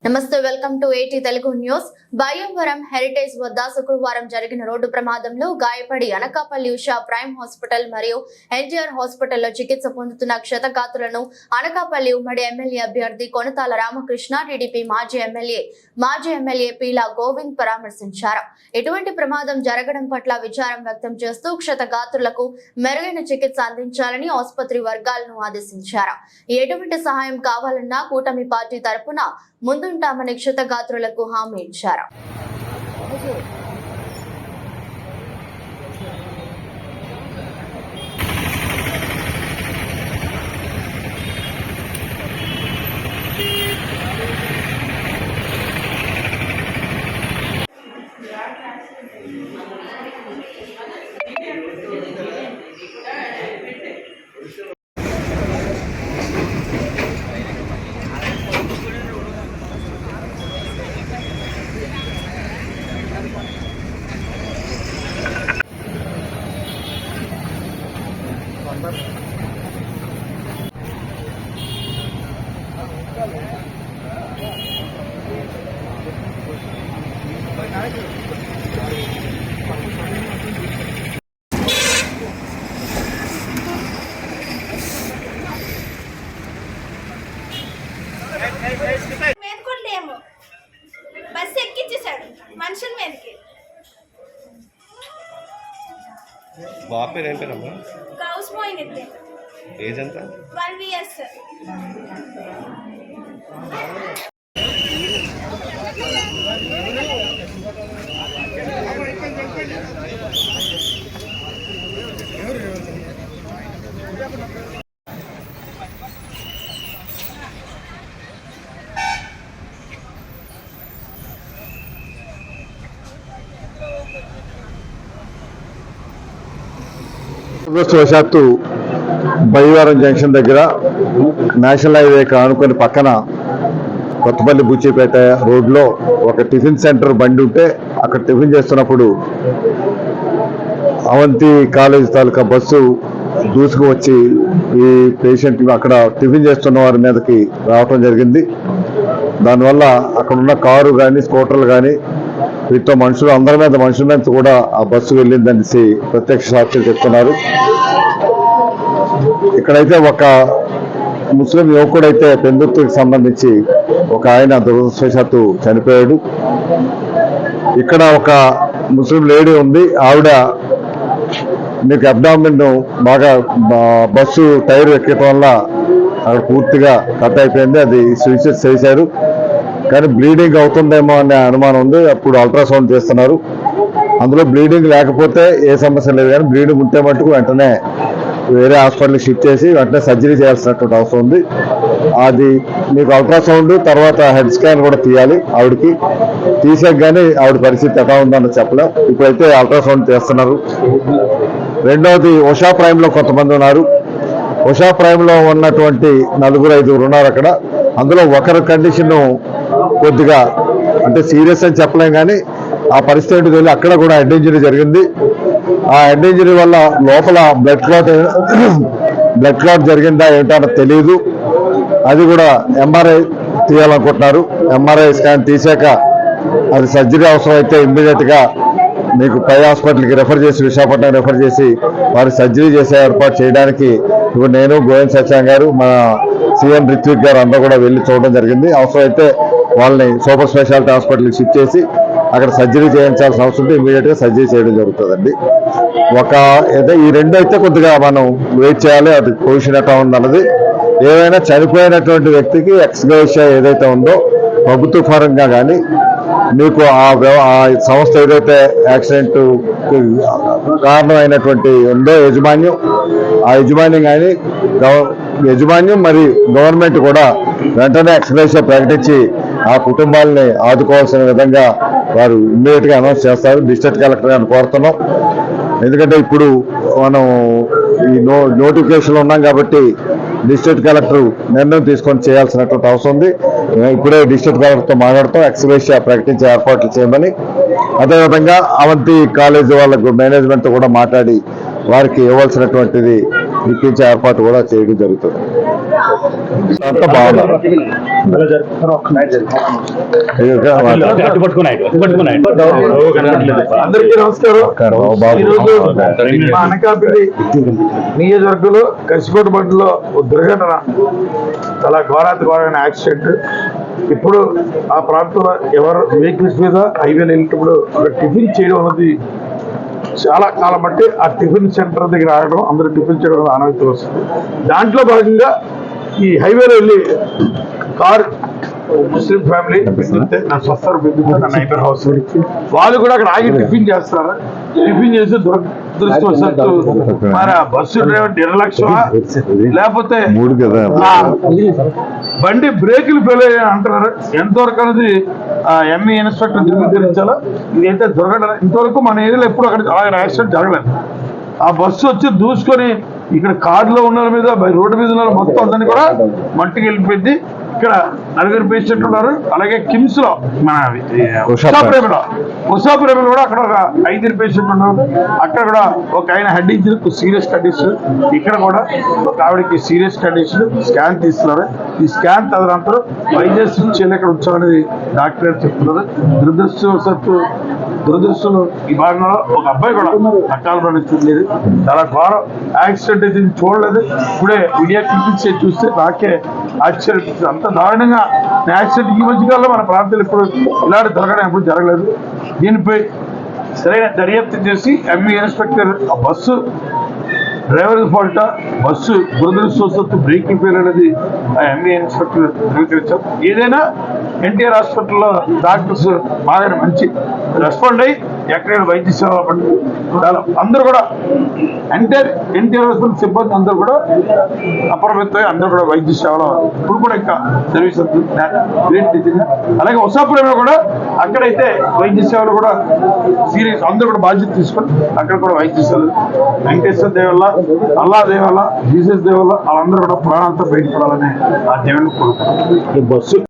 నమస్తే welcome to ఏటీ Telugu news. బయ్యంవరం heritage వద్ద శుక్రవారం జరిగిన రోడ్డు ప్రమాదంలో గాయపడి అనకాపల్లి ఉషా ప్రైమ్ హాస్పిటల్ మరియు ఎన్టీఆర్ హాస్పిటల్లో చికిత్స పొందుతున్న క్షతగాత్రులను అనకాపల్లి ఉమ్మడి ఎమ్మెల్యే అభ్యర్థి కొనతాల రామకృష్ణ, టీడీపీ మాజీ ఎమ్మెల్యే పీలా గోవింద్ పరామర్శించారు. ఎటువంటి ప్రమాదం జరగడం పట్ల విచారం వ్యక్తం చేస్తూ క్షతగాత్రులకు మెరుగైన చికిత్స అందించాలని ఆసుపత్రి వర్గాలను ఆదేశించారు. ఎటువంటి సహాయం కావాలన్నా కూటమి పార్టీ తరపున ముందుంటామని క్షతగాత్రులకు హామీ ఇచ్చారు. మేదుకుంటేమో బస్సు ఎక్కించేశాడు మనుషుల మీదకి. బాపేరు ఏం పేరమ్మా? గౌస్ పోయింది. ఏజ్ ఎంత? 12 years. దురదృష్టవశాత్తు బయ్యవరం జంక్షన్ దగ్గర నేషనల్ హైవే ఆనుకొని పక్కన కొత్తపల్లి బుచ్చిపేట రోడ్లో ఒక టిఫిన్ సెంటర్ బండి ఉంటే అక్కడ టిఫిన్ చేస్తున్నప్పుడు అవంతి కాలేజ్ తాలూకా బస్సు దూసుకు వచ్చి ఈ పేషెంట్ అక్కడ టిఫిన్ చేస్తున్న వారి మీదకి రావటం జరిగింది. దానివల్ల అక్కడ ఉన్న కారు కానీ స్కూటర్లు కానీ వీటితో అందరి మీద మనుషుల మీద కూడా ఆ బస్సు వెళ్ళిందనేసి ప్రత్యక్ష సాక్షులు చెప్తున్నారు. ఇక్కడైతే ఒక ముస్లిం యువకుడైతే పెందుర్తికి సంబంధించి ఒక ఆయన దురదృష్టవశాత్తు చనిపోయాడు. ఇక్కడ ఒక ముస్లిం లేడీ ఉంది. ఆవిడ మీకు అబ్డామిన్ బాగా బస్సు టైర్ ఎక్కడం వల్ల అక్కడ పూర్తిగా కట్ అయిపోయింది. అది సూసైడ్ చేశారు. కానీ బ్లీడింగ్ అవుతుందేమో అనే అనుమానం ఉంది. అప్పుడు అల్ట్రాసౌండ్ చేస్తున్నారు. అందులో బ్లీడింగ్ లేకపోతే ఏ సమస్య లేదు, కానీ బ్లీడింగ్ ఉంటే మటుకు వెంటనే వేరే హాస్పిటల్కి షిఫ్ట్ చేసి వెంటనే సర్జరీ చేయాల్సినటువంటి అవసరం ఉంది. అది మీకు అల్ట్రాసౌండ్ తర్వాత హెడ్ స్కాన్ కూడా తీయాలి. ఆవిడకి తీసాక కానీ ఆవిడ పరిస్థితి ఎలా ఉందని చెప్పలేం. ఇప్పుడైతే అల్ట్రాసౌండ్ చేస్తున్నారు. రెండవది ఉషా ప్రైమ్లో కొంతమంది ఉన్నారు. ఉషా ప్రైమ్లో ఉన్నటువంటి 4-5 ఉన్నారు అక్కడ. అందులో ఒకరి కండిషన్ కొద్దిగా అంటే సీరియస్ అని చెప్పలేం, కానీ ఆ పరిస్థితి వెళ్ళి అక్కడ కూడా హెడ్ ఇంజరీ జరిగింది. ఆ హెడ్ ఇంజరీ వల్ల లోపల బ్లడ్ క్లాట్ జరిగిందా ఏంటో తెలియదు. అది కూడా ఎంఆర్ఐ తీయాలనుకుంటున్నారు. ఎంఆర్ఐ స్కాన్ తీసాక అది సర్జరీ అవసరం అయితే ఇమ్మీడియట్గా మీకు పై హాస్పిటల్కి రెఫర్ చేసి విశాఖపట్నం రెఫర్ చేసి వారు సర్జరీ చేసే ఏర్పాటు చేయడానికి ఇప్పుడు నేను, గోవింద్ సత్యం గారు, మన సీఎం రిత్విక్ గారు అందరూ కూడా వెళ్ళి చూడడం జరిగింది. అవసరమైతే వాళ్ళని సూపర్ స్పెషాలిటీ హాస్పిటల్కి షిఫ్ట్ చేసి అక్కడ సర్జరీ చేయించాల్సిన అవసరం ఉంటే ఇమీడియట్గా సర్జరీ చేయడం జరుగుతుందండి. ఈ రెండు అయితే కొద్దిగా మనం వెయిట్ చేయాలి, అది పొజిషన్ ఎట్లా ఉందన్నది. ఏవైనా చనిపోయినటువంటి వ్యక్తికి ఎక్స్గ్రేషియా ఏదైతే ఉందో ప్రభుత్వ పరంగా కానీ మీకు ఆ సంస్థ ఏదైతే యాక్సిడెంట్ కారణమైనటువంటి ఉందో యజమాన్యం, ఆ యజమాన్యం కానీ యజమాన్యం మరి గవర్నమెంట్ కూడా వెంటనే ఎక్స్గ్రేషియా ప్రకటించి ఆ కుటుంబాలని ఆదుకోవాల్సిన విధంగా వారు ఇమ్మీడియట్గా అనౌన్స్ చేస్తారు. డిస్ట్రిక్ట్ కలెక్టర్ గారిని కోరుతున్నాం. ఎందుకంటే ఇప్పుడు మనం ఈ నోటిఫికేషన్లో ఉన్నాం కాబట్టి డిస్ట్రిక్ట్ కలెక్టర్ నిర్ణయం తీసుకొని చేయాల్సినటువంటి అవసరం ఉంది. ఇప్పుడే డిస్ట్రిక్ట్ కలెక్టర్తో మాట్లాడుతూ ఎక్స్గ్రేషియా ప్రకటించే ఏర్పాట్లు చేయమని, అదేవిధంగా అవంతి కాలేజీ వాళ్ళకు మేనేజ్మెంట్తో కూడా మాట్లాడి వారికి ఇవ్వాల్సినటువంటిది ఇప్పించే ఏర్పాటు కూడా చేయడం జరుగుతుంది. అంతా బాగున్నారు. అందరికీ నమస్కారం. ఈరోజు మా అనకాపల్లి నియోజకవర్గంలో కసికోట బండిలో దుర్ఘటన, చాలా ఘోరాతిఘోరమైన యాక్సిడెంట్. ఇప్పుడు ఆ ప్రాంతంలో ఎవరు వెహికల్స్ మీద హైవేలు వెళ్ళేటప్పుడు ఒక టిఫిన్ చేయడం అన్నది చాలా కాలం బట్టి ఆ టిఫిన్ సెంటర్ దగ్గర ఆగడం, అందరూ టిఫిన్ చేయడం ఆనవాయితీ వస్తుంది. దాంట్లో భాగంగా ఈ హైవేలో వెళ్ళి కార్ ముస్లిం ఫ్యామిలీ నా స్వస్థ నా నైబర్ హౌస్ వాళ్ళు కూడా అక్కడ ఆగి టిఫిన్ చేస్తారు. టిఫిన్ చేసి దురదృష్టవశాత్తు మన బస్సు డ్రైవర్ నిర్లక్ష్యమా లేకపోతే బండి బ్రేకులు ఫెయిల్ అయ్యాయి అంటున్నారు. ఎంతవరకు అనేది ఎంఈ ఇన్స్పెక్టర్ ధృవీకరించాలో. ఇదైతే దుర్ఘటన. ఇంతవరకు మన ఏరియాలో ఎప్పుడు అక్కడ అలాగే యాక్సిడెంట్ జరగలేదు. ఆ బస్సు వచ్చి దూసుకొని ఇక్కడ కారులో ఉన్న మీద రోడ్డు మీద ఉన్న మొత్తం అందరినీ కూడా మట్టికి వెళ్ళిపోయింది. ఇక్కడ 4 పేషెంట్లు ఉన్నారు. అలాగే కిమ్స్ లో మన ఉషాప్రేమలో కూడా అక్కడ ఒక 5 పేషెంట్లు ఉన్నారు. అక్కడ కూడా ఒక ఆయన హెడ్ ఇంజరీ సీరియస్ కండిషన్, ఇక్కడ కూడా ఒక ఆవిడకి సీరియస్ కండిషన్. స్కాన్ తీస్తున్నారు. ఈ స్కాన్ తదనంతరం వైద్యశ్రీ చేయలు ఇక్కడ ఉంచామనేది డాక్టర్ గారు చెప్తున్నారు. దురదృష్టం ఈ భాగంలో ఒక అబ్బాయి కూడా అకాల మరణం చూడలేదు. చాలా ఘోరం యాక్సిడెంట్ అయితే చూడలేదు. ఇప్పుడే మీడియా క్లిప్పింగ్స్ చూస్తే నాకే ఆశ్చర్యం. అంత దారుణంగా యాక్సిడెంట్ ఈ మధ్యకాలంలో మన ప్రాంతాలు ఇప్పుడు ఇలాంటి దొరకడం ఎప్పుడు జరగలేదు. దీనిపై సరైన దర్యాప్తు చేసి ఎంఈ ఇన్స్పెక్టర్ ఆ బస్సు డ్రైవర్ ఫాల్టా, బస్సు దురదృష్టవశాత్తు బ్రేకింగ్ ఫెయిల్ అనేది ఆ ఎంఈ ఇన్స్పెక్టర్ ధృవీకరించాం. ఏదైనా ఎన్టీఆర్ హాస్పిటల్లో డాక్టర్స్ బాగా మంచి రెస్పాండ్ అయ్యి ఎక్కడైనా వైద్య సేవలు పట్టి అందరూ కూడా ఎన్టీఆర్ హాస్పిటల్ సిబ్బంది అందరూ కూడా అప్రమత్తమై అందరూ కూడా వైద్య సేవలు ఇప్పుడు కూడా ఇంకా సర్వీస్ గ్రేట్ టీచింగ్. అలాగే ఉషాపురంలో కూడా అక్కడైతే వైద్య సేవలు కూడా సీరియస్ అందరూ కూడా బాధ్యత తీసుకొని అక్కడ కూడా వైద్య సేవలు వెంకటేశ్వర దేవల్ల, అల్లా దేవల్ల, జీసస్ దేవల్ల వాళ్ళందరూ కూడా ప్రాణాలతో బయటపడాలని ఆ దేవుని కోరుకుంటున్నారు. బస్సు